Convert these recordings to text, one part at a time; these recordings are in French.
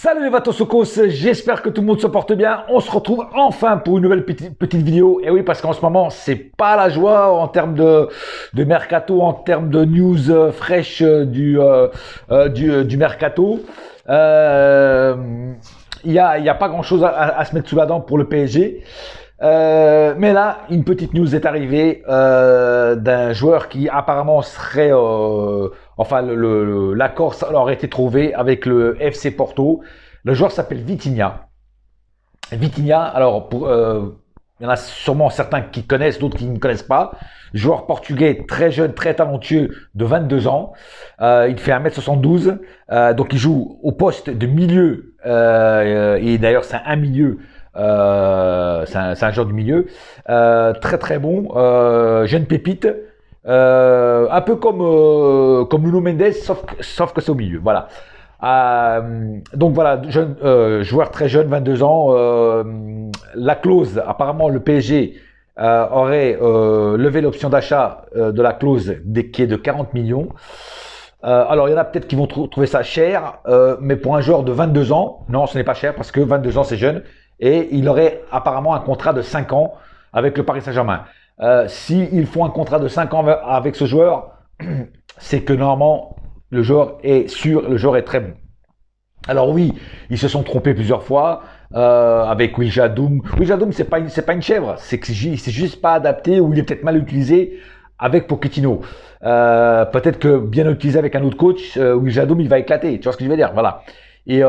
Salut les Vatosokos, j'espère que tout le monde se porte bien. On se retrouve enfin pour une nouvelle petite vidéo. Et oui, parce qu'en ce moment, c'est pas la joie en termes de mercato, en termes de news fraîches du mercato. Il y a pas grand chose à se mettre sous la dent pour le PSG. Mais là, une petite news est arrivée d'un joueur qui apparemment serait, enfin, l'accord aurait été trouvé avec le FC Porto. Le joueur s'appelle Vitinha. Vitinha, alors, il y en a sûrement certains qui connaissent, d'autres qui ne connaissent pas. Joueur portugais très jeune, très talentueux, de 22 ans. Il fait 1m72, donc il joue au poste de milieu, et d'ailleurs c'est un milieu. C'est un joueur du milieu, très très bon, jeune pépite, un peu comme Nuno Mendes, sauf que c'est au milieu. Voilà. Donc voilà, jeune, joueur très jeune, 22 ans. La clause, apparemment le PSG aurait levé l'option d'achat de la clause qui est de 40 millions. Alors, il y en a peut-être qui vont trouver ça cher, mais pour un joueur de 22 ans, non, ce n'est pas cher parce que 22 ans, c'est jeune. Et il aurait apparemment un contrat de 5 ans avec le Paris Saint-Germain. S'ils font un contrat de 5 ans avec ce joueur, c'est que normalement, le joueur est sûr, le joueur est très bon. Alors oui, ils se sont trompés plusieurs fois avec Wijnaldum. Wijnaldum, c'est pas une chèvre, c'est juste pas adapté ou il est peut-être mal utilisé avec Pochettino. Peut-être que bien utilisé avec un autre coach, Wijnaldum, il va éclater. Tu vois ce que je veux dire? Voilà. Et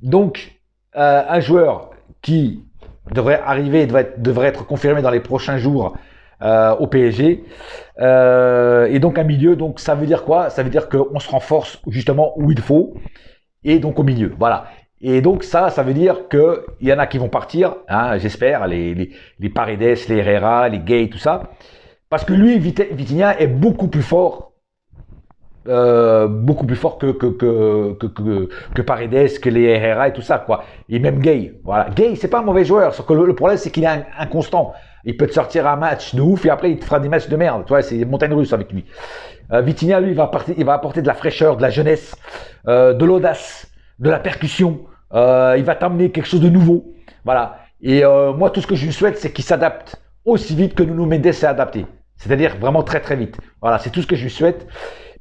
donc, un joueur qui devrait arriver, devrait être confirmé dans les prochains jours au PSG. Et donc un milieu, donc ça veut dire quoi? Ça veut dire qu'on se renforce justement où il faut, et donc au milieu. Voilà. Et donc ça veut dire qu'il y en a qui vont partir, hein, j'espère, les Paredes, les Herrera, les Gay, tout ça. Parce que lui, Vitinha est beaucoup plus fort. Beaucoup plus fort que Paredes, que les Herrera et tout ça, quoi. Et même Gay. Voilà. Gay, c'est pas un mauvais joueur. Sauf que le problème, c'est qu'il est inconstant. Il peut te sortir un match de ouf et après, il te fera des matchs de merde. Tu vois, c'est montagne russe avec lui. Vitinha, lui, il va apporter de la fraîcheur, de la jeunesse, de l'audace, de la percussion. Il va t'amener quelque chose de nouveau. Voilà. Et moi, tout ce que je lui souhaite, c'est qu'il s'adapte aussi vite que Nuno Mendes s'est adapté. C'est-à-dire vraiment très très vite. Voilà, c'est tout ce que je lui souhaite.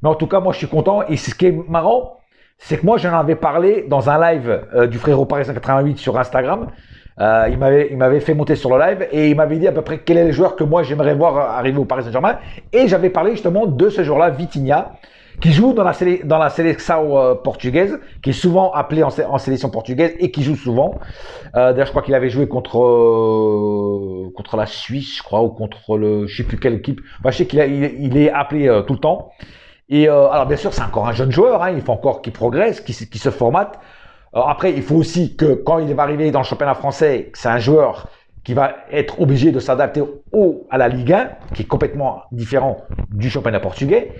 Mais en tout cas, moi, je suis content. Et ce qui est marrant, c'est que moi, j'en avais parlé dans un live du frérot Paris 188 sur Instagram. Il m'avait fait monter sur le live et il m'avait dit à peu près quel est le joueur que moi, j'aimerais voir arriver au Paris Saint-Germain. Et j'avais parlé justement de ce joueur-là, Vitinha, qui joue dans la sélection portugaise, qui est souvent appelé en sélection portugaise et qui joue souvent. D'ailleurs, je crois qu'il avait joué contre la Suisse, je crois, ou contre je sais plus quelle équipe. Enfin, je sais qu'il est appelé tout le temps. Et alors bien sûr, c'est encore un jeune joueur, hein, il faut encore qu'il progresse, qu'il se formate. Après, il faut aussi que quand il va arriver dans le championnat français, c'est un joueur qui va être obligé de s'adapter à la Ligue 1, qui est complètement différent du championnat portugais.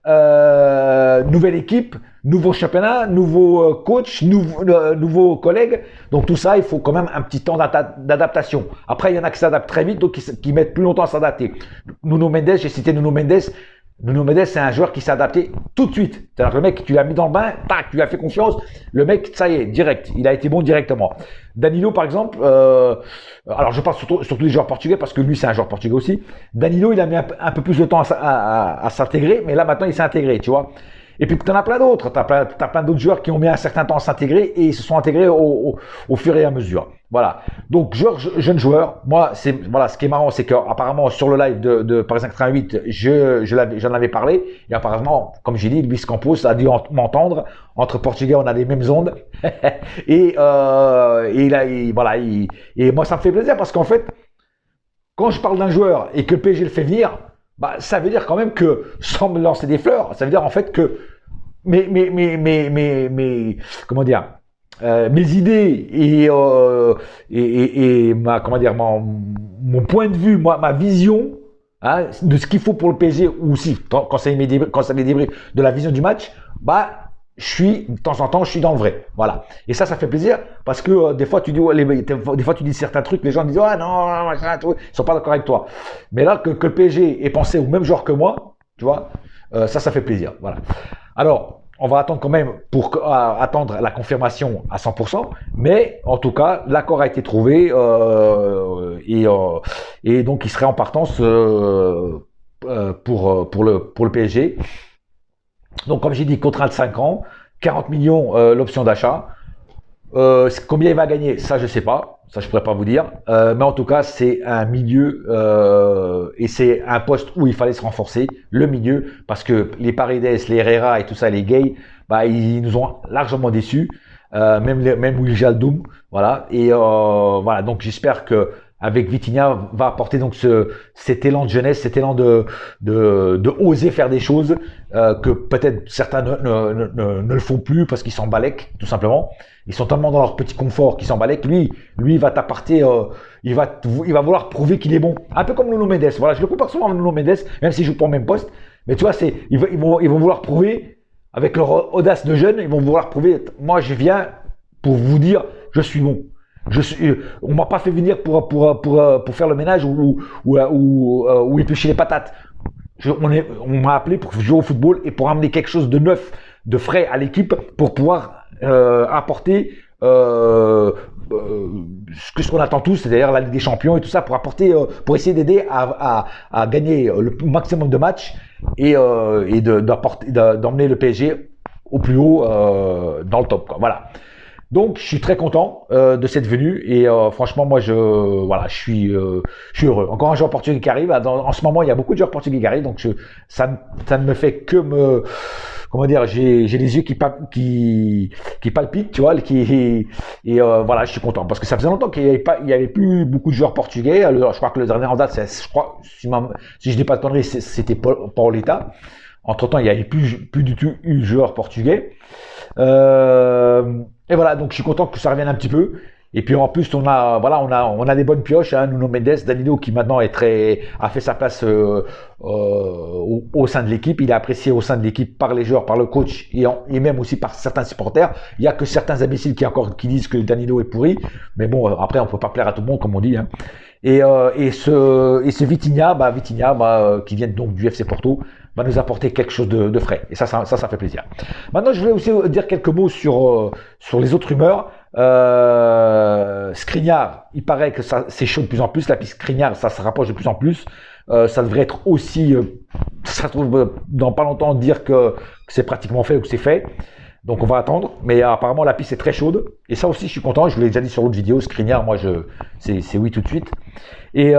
Nouvelle équipe, nouveau championnat, nouveau coach, nouveaux collègues. Donc tout ça, il faut quand même un petit temps d'adaptation. Après, il y en a qui s'adaptent très vite, d'autres qui mettent plus longtemps à s'adapter. Nuno Mendes, j'ai cité Nuno Mendes. Nuno Mendes, c'est un joueur qui s'est adapté tout de suite. C'est-à-dire que le mec, tu l'as mis dans le bain, tac, tu lui as fait confiance. Le mec, ça y est, direct. Il a été bon directement. Danilo, par exemple, alors je parle surtout des joueurs portugais parce que lui, c'est un joueur portugais aussi. Danilo, il a mis un peu plus de temps à s'intégrer, mais là, maintenant, il s'est intégré, tu vois. Et puis, tu en as plein d'autres. Tu as plein d'autres joueurs qui ont mis un certain temps à s'intégrer et ils se sont intégrés au fur et à mesure. Voilà. Donc, jeune joueur. Moi, voilà, ce qui est marrant, c'est qu'apparemment, sur le live de Paris 188, j'en avais parlé. Et apparemment, comme j'ai dit, Luis Campos a dû m'entendre. Entre Portugais, on a les mêmes ondes. Et voilà. Et moi, ça me fait plaisir parce qu'en fait, quand je parle d'un joueur et que le PSG le fait venir, bah, ça veut dire quand même que, sans me lancer des fleurs, ça veut dire en fait que comment dire, mes idées et mon point de vue, ma vision, hein, de ce qu'il faut pour le PSG, ou aussi quand c'est les débriefs de la vision du match, bah de temps en temps, je suis dans le vrai. Voilà. Et ça fait plaisir parce que des fois, tu dis certains trucs, les gens disent, ah non, machin, tout, ils sont pas d'accord avec toi. Mais là, que le PSG ait pensé au même genre que moi, tu vois, ça fait plaisir. Voilà. Alors, on va attendre quand même pour attendre la confirmation à 100%, mais en tout cas, l'accord a été trouvé et donc il serait en partance pour le PSG. Donc comme j'ai dit, contrat de 5 ans, 40 millions l'option d'achat. Combien il va gagner, ça je sais pas, ça je pourrais pas vous dire, mais en tout cas c'est un milieu et c'est un poste où il fallait se renforcer, le milieu, parce que les Paredes, les Herrera et tout ça, les Gay, bah ils nous ont largement déçus, même Will Jaldoum, voilà, et voilà, donc j'espère que avec Vitinha va apporter donc cet élan de jeunesse, cet élan de oser faire des choses que peut-être certains ne le font plus parce qu'ils s'en balèquent tout simplement. Ils sont tellement dans leur petit confort qu'ils s'en balèquent. Lui, il va t'apporter, il va vouloir prouver qu'il est bon. Un peu comme Nuno Mendes. Voilà, je le compare souvent à Nuno Mendes, même s'il joue pas au même poste. Mais tu vois, ils vont vouloir prouver avec leur audace de jeunes. Ils vont vouloir prouver. Moi, je viens pour vous dire, je suis bon. On m'a pas fait venir pour faire le ménage ou éplucher les patates. On m'a appelé pour jouer au football et pour amener quelque chose de neuf, de frais à l'équipe pour pouvoir apporter ce qu'on attend tous, c'est-à-dire la Ligue des Champions et tout ça, pour apporter, pour essayer d'aider à gagner le maximum de matchs et d'emmener le PSG au plus haut dans le top, quoi. Voilà. Donc, je suis très content de cette venue et franchement, moi, je suis heureux. Encore un joueur portugais qui arrive. En ce moment, il y a beaucoup de joueurs portugais qui arrivent, donc ça ne me fait que comment dire, j'ai les yeux qui palpitent, tu vois, et voilà, je suis content parce que ça faisait longtemps qu'il y avait plus beaucoup de joueurs portugais. Alors, je crois que le dernier en date, je crois, si je dis pas de conneries, c'était Pauleta. Entre temps, il y avait plus du tout eu de joueurs portugais. Et voilà, donc je suis content que ça revienne un petit peu. Et puis en plus, on a des bonnes pioches, hein, Nuno Mendes, Danilo qui maintenant a fait sa place au sein de l'équipe. Il est apprécié au sein de l'équipe par les joueurs, par le coach et même aussi par certains supporters. Il y a que certains imbéciles qui disent que Danilo est pourri, mais bon, après on peut pas plaire à tout le monde comme on dit, hein. Et ce Vitinha, qui vient donc du FC Porto, va nous apporter quelque chose de frais. Et ça fait plaisir. Maintenant, je voulais aussi dire quelques mots sur les autres rumeurs. Skriniar, il paraît que c'est chaud de plus en plus. La piste Skriniar, ça se rapproche de plus en plus. Ça devrait être aussi, ça se trouve dans pas longtemps dire que c'est pratiquement fait ou que c'est fait. Donc on va attendre, mais apparemment la piste est très chaude. Et ça aussi je suis content, je vous l'ai déjà dit sur l'autre vidéo, Skriniar, moi c'est oui tout de suite. Et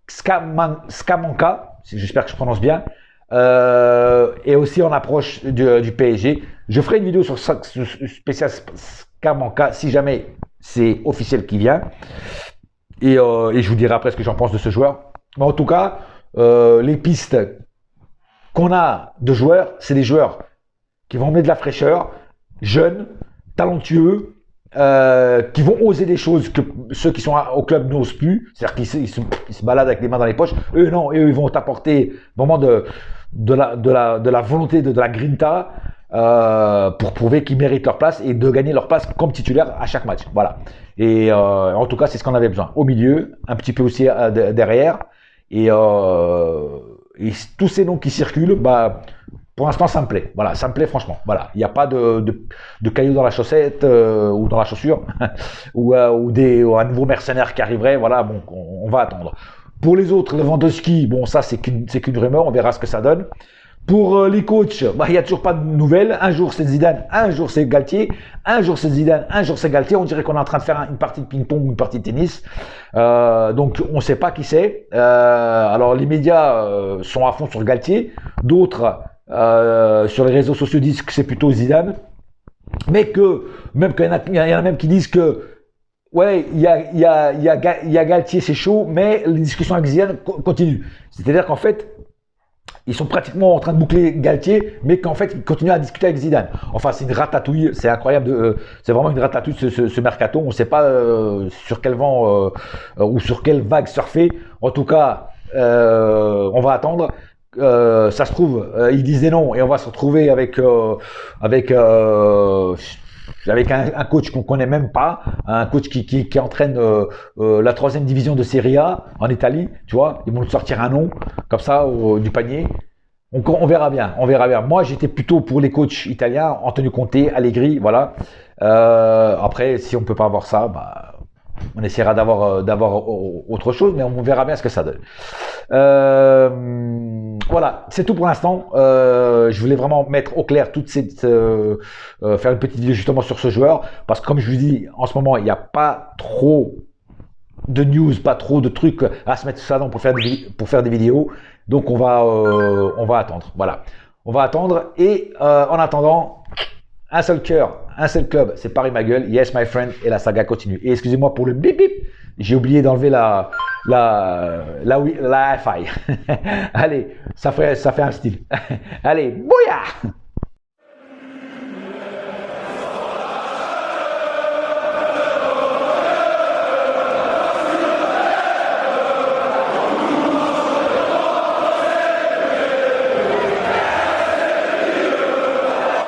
Skamanka, j'espère que je prononce bien, et aussi en approche du PSG. Je ferai une vidéo sur spécial Skamanka si jamais c'est officiel qui vient. Et je vous dirai après ce que j'en pense de ce joueur. Mais en tout cas, les pistes qu'on a de joueurs, c'est des joueurs qui vont emmener de la fraîcheur, jeunes, talentueux, qui vont oser des choses que ceux qui sont au club n'osent plus, c'est-à-dire qu'ils se baladent avec les mains dans les poches. Eux non, eux ils vont t'apporter vraiment de la volonté, de la grinta pour prouver qu'ils méritent leur place et de gagner leur place comme titulaire à chaque match. Voilà. Et en tout cas, c'est ce qu'on avait besoin. Au milieu, un petit peu aussi derrière, et tous ces noms qui circulent, pour l'instant, ça me plaît. Voilà, ça me plaît franchement. Voilà, il n'y a pas de cailloux dans la chaussette ou dans la chaussure ou un nouveau mercenaire qui arriverait. Voilà, bon, on va attendre. Pour les autres, Lewandowski, bon, ça c'est qu'une rumeur. On verra ce que ça donne. Pour les coachs, il n'y a toujours pas de nouvelles. Un jour c'est Zidane, un jour c'est Galtier, un jour c'est Zidane, un jour c'est Galtier. On dirait qu'on est en train de faire une partie de ping-pong ou une partie de tennis. Donc on ne sait pas qui c'est. Alors les médias sont à fond sur Galtier. D'autres sur les réseaux sociaux disent que c'est plutôt Zidane. Mais même qu'il y en a même qui disent que ouais, il y a Galtier, c'est chaud, mais les discussions avec Zidane continuent. C'est-à-dire qu'en fait, ils sont pratiquement en train de boucler Galtier, mais qu'en fait, ils continuent à discuter avec Zidane. Enfin, c'est une ratatouille, c'est incroyable. C'est vraiment une ratatouille ce mercato. On ne sait pas sur quel vent ou sur quelle vague surfer. En tout cas, on va attendre. Ça se trouve, ils disent des noms et on va se retrouver avec un coach qu'on connaît même pas, un coach qui entraîne la 3e division de Serie A en Italie, tu vois. Ils vont nous sortir un nom comme ça du panier. On verra bien, on verra bien. Moi, j'étais plutôt pour les coachs italiens, Antonio Conte, Allegri, voilà. Après, si on peut pas avoir ça, bah, on essaiera d'avoir autre chose, mais on verra bien ce que ça donne. Voilà, c'est tout pour l'instant. Je voulais vraiment mettre au clair toute cette, faire une petite vidéo justement sur ce joueur, parce que comme je vous dis, en ce moment, il n'y a pas trop de news, pas trop de trucs à se mettre sous la dent pour faire des vidéos. Donc on va attendre. Voilà, on va attendre. Et en attendant, un seul cœur, un seul club, c'est Paris ma gueule. Yes my friend, et la saga continue. Et excusez-moi pour le bip bip, j'ai oublié d'enlever la Fi. Allez, ça fait un style. Allez, bouya.